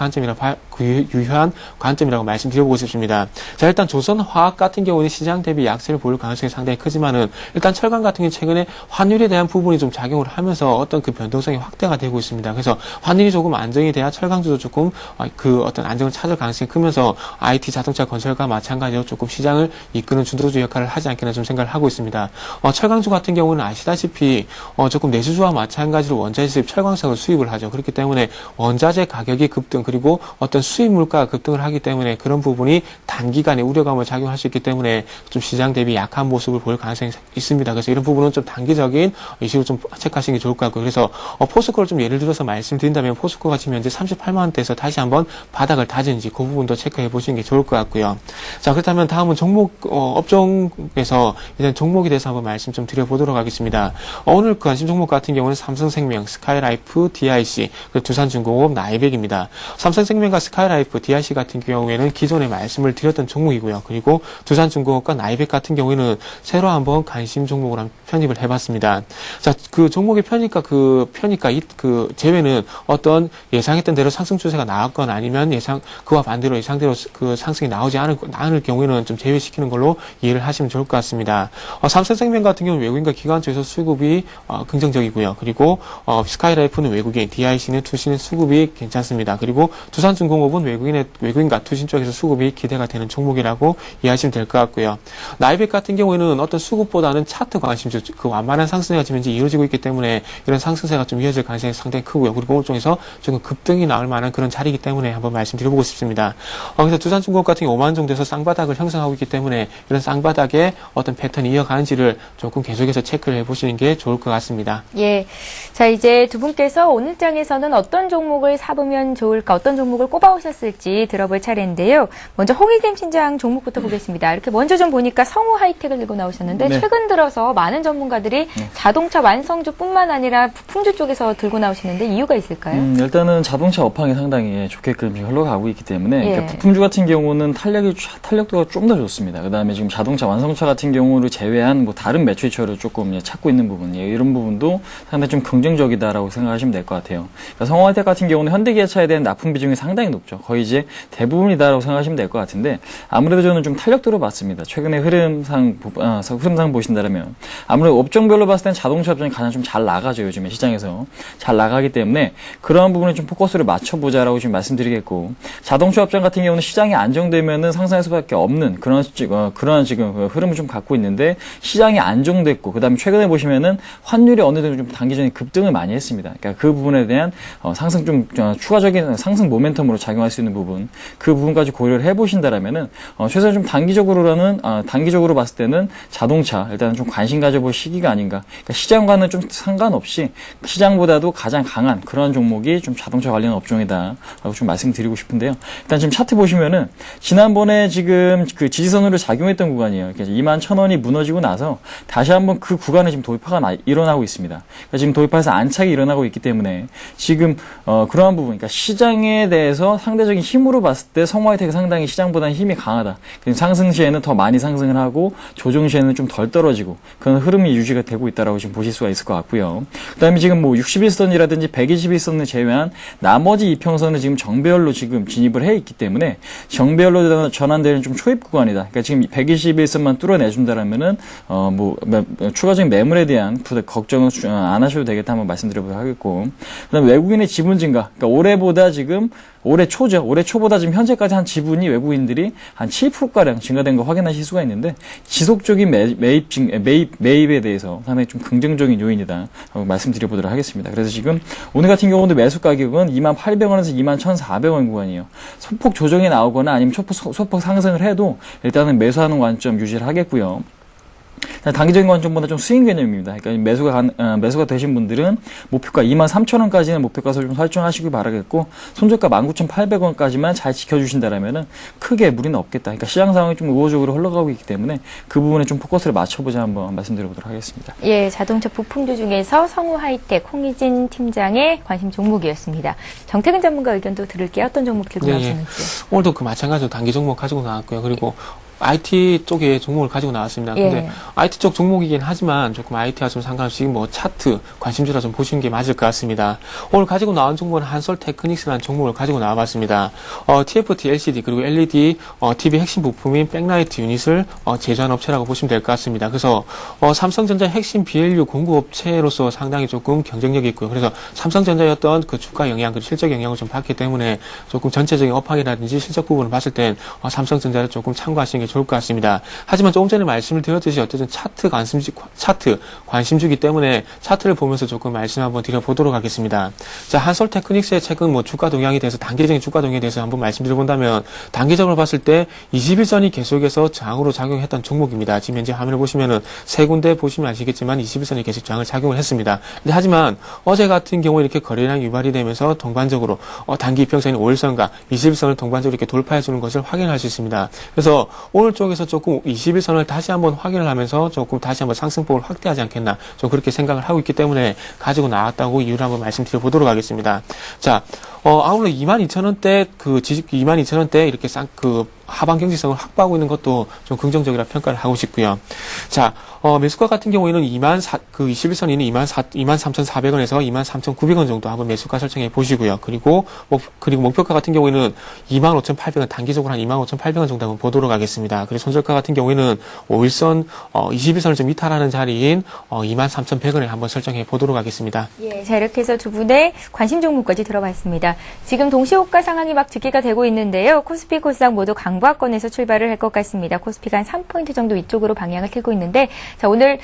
관점이라고 말씀드려보고 싶습니다. 자, 일단 조선, 화학 같은 경우는 시장 대비 약세를 보일 가능성이 상당히 크지만은, 일단 철강 같은 경우는 최근에 환율에 대한 부분이 좀 작용을 하면서 어떤 그 변동성이 확대가 되고 있습니다. 그래서 환율이 조금 안정이 돼야 철강주도 조금 그 어떤 안정을 찾을 가능성이 크면서 IT, 자동차 건설과 마찬가지로 조금 시장을 이끄는 주도주 역할을 하지 않겠나 좀 생각을 하고 있습니다. 철강주 같은 경우는 아시다시피 조금 내수주와 마찬가지로 원자재 수입, 철광석을 수입을 하죠. 그렇기 때문에 원자재 가격이 급등, 그리고 어떤 수입 물가가 급등을 하기 때문에 그런 부분이 단기간에 우려감을 작용할 수 있기 때문에 좀 시장 대비 약한 모습을 보일 가능성이 있습니다. 그래서 이런 부분은 좀 단기적인 이슈로 좀 체크하시는 게 좋을 것 같고요. 그래서 포스코를 좀 예를 들어서 말씀드린다면, 포스코가 지금 현재 38만 원대에서 다시 한번 바닥을 다진지 그 부분도 체크해 보시는 게 좋을 것 같고요. 자, 그렇다면 다음은 업종에서 이제 종목에 대해서 한번 말씀 좀 드려보도록 하겠습니다. 오늘 관심 종목 같은 경우는 삼성생명, 스카이라이프, DIC, 그리고 두산중공업, 나이백입니다. 삼성생명과 스카이라이프, DIC 같은 경우에는 기존에 말씀을 드렸던 종목이고요. 그리고 두산중공업과 나이백 같은 경우에는 새로 한번 관심 종목으로 한번 편입을 해봤습니다. 자, 그 종목의 편입과 제외는 어떤 예상했던 대로 상승 추세가 나왔거나 아니면 그와 반대로 예상대로 그 상승이 나오지 않을 경우에는 좀 제외시키는 걸로 이해를 하시면 좋을 것 같습니다. 삼성생명 같은 경우는 외국인과 기관 쪽에서 수급이 긍정적이고요. 그리고 스카이라이프는 외국인, DIC는 투신 수급이 괜찮습니다. 그리고 두산중공업은 외국인과 투신 쪽에서 수급이 기대가 되는 종목이라고 이해하시면 될 것 같고요. 나이백 같은 경우에는 어떤 수급보다는 차트 관심주, 그 완만한 상승세가 지금 현재 이루어지고 있기 때문에 이런 상승세가 좀 이어질 가능성이 상당히 크고요. 그리고 오늘 중에서 조금 급등이 나올 만한 그런 자리이기 때문에 한번 말씀드려보고 싶습니다. 그래서 두산중공업 같은 경우 5만 원 정도에서 쌍바닥을 형성하고 있기 때문에 이런 쌍바닥에 어떤 패턴이 이어가는지를 조금 계속해서 체크를 해보시는 게 좋을 것 같습니다. 예. 자, 이제 두 분께서 오늘 장에서는 어떤 종목을 사보면 좋을까, 어떤 종목을 꼽아오셨을지 들어볼 차례인데요. 먼저 홍익임 팀장 종목부터 보겠습니다. 이렇게 먼저 좀 보니까 성우 하이텍을 들고 나오셨는데, 네. 최근 들어서 많은 전문가들이 자동차 완성주뿐만 아니라 부품주 쪽에서 들고 나오시는데 이유가 있을까요? 일단은 자동차 업황이 상당히 좋게끔 흘러가고 있기 때문에, 예. 그러니까 부품주 같은 경우는 탄력도가 좀 더 좋습니다. 그 다음에 지금 자동차 완성차 같은 경우를 제외한 뭐 다른 매출처를 조금 찾고 있는 부분, 이런 부분도 상당히 좀 긍정적이다라고 생각하시면 될 것 같아요. 그러니까 성화이텍 같은 경우는 현대기아차에 대한 납품 비중이 상당히 높죠. 거의 이제 대부분이다라고 생각하시면 될 것 같은데, 아무래도 저는 좀 탄력도를 봤습니다. 최근에 흐름상 보신다면 아무래도 업종별로 봤을 땐 자동차 업종이 가장 좀 잘 나가죠. 요즘에 시장에서 잘 나가기 때문에 그러한 부분에 좀 포커스를 맞춰보자라고 지금 말씀드리겠고, 자동차 업종 같은 경우는 시장이 안정되면은 상승할 수밖에 없는 그런 지금 흐름을 좀 갖고 있는데, 시장이 안정됐고 그다음에 최근에 보시면은 환율이 어느 정도 좀 단기전에 급등을 많이 했습니다. 그러니까 그 부분에 대한 상승 좀 추가적인 상승 모멘텀으로 작용할 수 있는 부분, 그 부분까지 고려를 해보신다라면은 최소한 좀 단기적으로 봤을 때는 자동차 일단은 좀 관심 가져볼 시기가 아닌가. 그러니까 시장과는 좀 상관없이 시장보다도 가장 강한 그런 종목이 좀 자동차 관련 업종이다라고 좀 말씀드리고 싶은데요. 일단 지금 차트 보시면은 지난번에 지금 그 지지선으로 작용했던 구간이에요. 그래서 21,000원이 무너지고 나서 다시 한번 그 구간에 지금 돌파가 일어나고 있습니다. 그러니까 지금 돌파해서 안착이 일어나고 있기 때문에 지금 그러한 부분, 그러니까 시장에 대해서 상대적인 힘으로 봤을 때 성화이텍이 상당히 시장보다는 힘이 강하다. 상승 시에는 더 많이 상승을 하고 조정 시에는 좀 덜 떨어지고 그런 흐름이 유지가 되고 있다라고 지금 보실 수가 있을 것 같고요. 그다음에 지금 뭐 61선이라든지 121선을 제외한 나머지 이평선은 지금 정배열로 지금 진입을 해 있기 때문에 정배열로 전환되는 좀 초입 구간이다. 그러니까 지금 121선만 뚫어내준다라면은 추가적인 매물에 대한 걱정은 안 하셔도 되겠다 한번 말씀드려보도록 하겠고, 그다음에 외국인의 지분 증가, 그러니까 올해보다 지금 올해 초보다 지금 현재까지 한 지분이 외국인들이 한 7%가량 증가된 거 확인하실 수가 있는데, 지속적인 매입에 대해서 상당히 좀 긍정적인 요인이다 하고 말씀드려보도록 하겠습니다. 그래서 지금 오늘 같은 경우도 매수 가격은 21,800원에서 21,400원 구간이에요. 소폭 조정이 나오거나 아니면 소폭 상승을 해도 일단은 매수하는 관점 유지를 하겠고요. 단기적인 관점보다 좀 스윙 개념입니다. 그러니까 매수가 되신 분들은 목표가 23,000원까지는 목표가를 좀 설정하시길 바라겠고, 손절가 19,800원까지만 잘 지켜주신다라면은 크게 무리는 없겠다. 그러니까 시장 상황이 좀 우호적으로 흘러가고 있기 때문에 그 부분에 좀 포커스를 맞춰보자 한번 말씀드려보도록 하겠습니다. 예, 자동차 부품주 중에서 성우하이텍 홍희진 팀장의 관심 종목이었습니다. 정태근 전문가 의견도 들을게요. 어떤 종목 들고 나왔는지. 오늘도 그 마찬가지로 단기 종목 가지고 나왔고요. 그리고 IT 쪽에 종목을 가지고 나왔습니다. 근데 IT 쪽 종목이긴 하지만 조금 IT와 좀 상관없이 뭐 차트 관심주라 좀 보시는 게 맞을 것 같습니다. 오늘 가지고 나온 종목은 한솔 테크닉스라는 종목을 가지고 나와봤습니다. TFT LCD 그리고 LED TV 핵심 부품인 백라이트 유닛을 제조하는 업체라고 보시면 될 것 같습니다. 그래서 삼성전자 핵심 BLU 공급업체로서 상당히 조금 경쟁력이 있고요. 그래서 삼성전자였던 그 주가 영향, 그 실적 영향을 좀 받기 때문에 조금 전체적인 업황이라든지 실적 부분을 봤을 땐 삼성전자를 조금 참고하시는 게 좋을 것 같습니다. 하지만 조금 전에 말씀을 드렸듯이 어쨌든 차트 관심주기 때문에 차트를 보면서 조금 말씀 한번 드려보도록 하겠습니다. 자, 한솔 테크닉스의 최근 뭐 주가 동향에 대해서 단기적인 주가 동향에 대해서 한번 말씀드려본다면 단기적으로 봤을 때 21선이 계속해서 저항으로 작용했던 종목입니다. 지금 현재 화면을 보시면은 세 군데 보시면 아시겠지만 21선이 계속 저항을 작용을 했습니다. 근데 하지만 어제 같은 경우에 이렇게 거래량 유발이 되면서 동반적으로 단기 이평선인 5일선과 21선을 동반적으로 이렇게 돌파해 주는 것을 확인할 수 있습니다. 그래서 오늘 쪽에서 조금 21선을 다시 한번 확인을 하면서 조금 다시 한번 상승폭을 확대하지 않겠나 좀 그렇게 생각을 하고 있기 때문에 가지고 나왔다고 이유를 한번 말씀드려 보도록 하겠습니다. 자, 아울러 22,000원대 22,000원대 이렇게 하방 경직성을 확보하고 있는 것도 좀 긍정적이라 평가를 하고 싶고요. 자, 매수가 같은 경우에는 21선이는 23,400원에서 23,900원 정도 한번 매수가 설정해 보시고요. 그리고 목표가 같은 경우에는 25,800원, 단기적으로 한 25,800원 정도 한번 보도록 하겠습니다. 그리고 손절가 같은 경우에는 5일선, 21선을 좀 이탈하는 자리인 23,100원에 한번 설정해 보도록 하겠습니다. 예, 자, 이렇게 해서 두 분의 관심 종목까지 들어봤습니다. 지금 동시호가 상황이 막 집계가 되고 있는데요. 코스피, 코스닥 모두 강보합권에서 출발을 할 것 같습니다. 코스피가 한 3포인트 정도 이쪽으로 방향을 틀고 있는데, 자, 오늘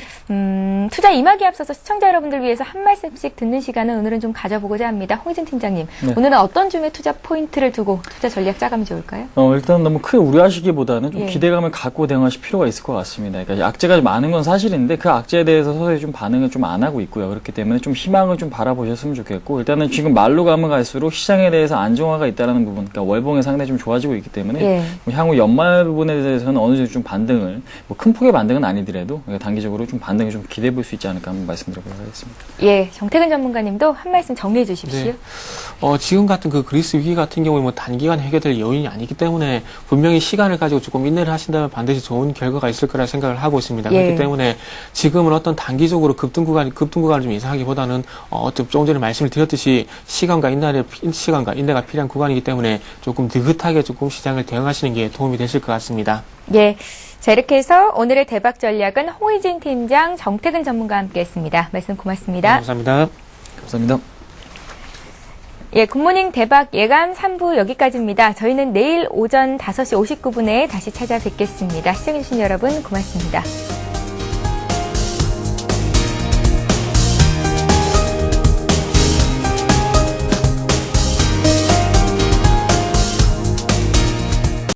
투자 임하기에 앞서서 시청자 여러분들 위해서 한 말씀씩 듣는 시간은 오늘은 좀 가져보고자 합니다. 홍희진 팀장님, 네. 오늘은 어떤 줌의 투자 포인트를 두고 투자 전략 짜가면 좋을까요? 일단 너무 크게 우려하시기보다는 좀 예. 기대감을 갖고 대응하실 필요가 있을 것 같습니다. 그러니까 악재가 많은 건 사실인데 그 악재에 대해서 서서히 좀 반응을 좀 안 하고 있고요. 그렇기 때문에 좀 희망을 좀 바라보셨으면 좋겠고, 일단은 지금 말로 가면 갈수록 시장에 대해서 안정화가 있다는 부분, 그러니까 월봉이 상당히 좀 좋아지고 있기 때문에 예. 향후 연말 부분에 대해서는 어느 정도 좀 반등을, 큰 폭의 반등은 아니더라도 단기적으로 좀 반등을 좀 기대해 볼 수 있지 않을까 한번 말씀드려보도록 하겠습니다. 예, 정태근 전문가님도 한 말씀 정리해 주십시오. 네. 지금 같은 그 그리스 위기 같은 경우에 뭐 단기간 해결될 요인이 아니기 때문에 분명히 시간을 가지고 조금 인내를 하신다면 반드시 좋은 결과가 있을 거라 생각을 하고 있습니다. 예. 그렇기 때문에 지금은 어떤 단기적으로 급등 구간을 좀 예상하기보다는 조금 전에 말씀을 드렸듯이 시간과 인내가 필요한 구간이기 때문에 조금 느긋하게 조금 시장을 대응하시는 게 도움이 되실 것 같습니다. 예. 자, 이렇게 해서 오늘의 대박 전략은 홍희진 팀장, 정태근 전문가와 함께했습니다. 말씀 고맙습니다. 네, 감사합니다. 감사합니다. 예, 굿모닝 대박 예감 3부 여기까지입니다. 저희는 내일 오전 5시 59분에 다시 찾아뵙겠습니다. 시청해주신 여러분 고맙습니다.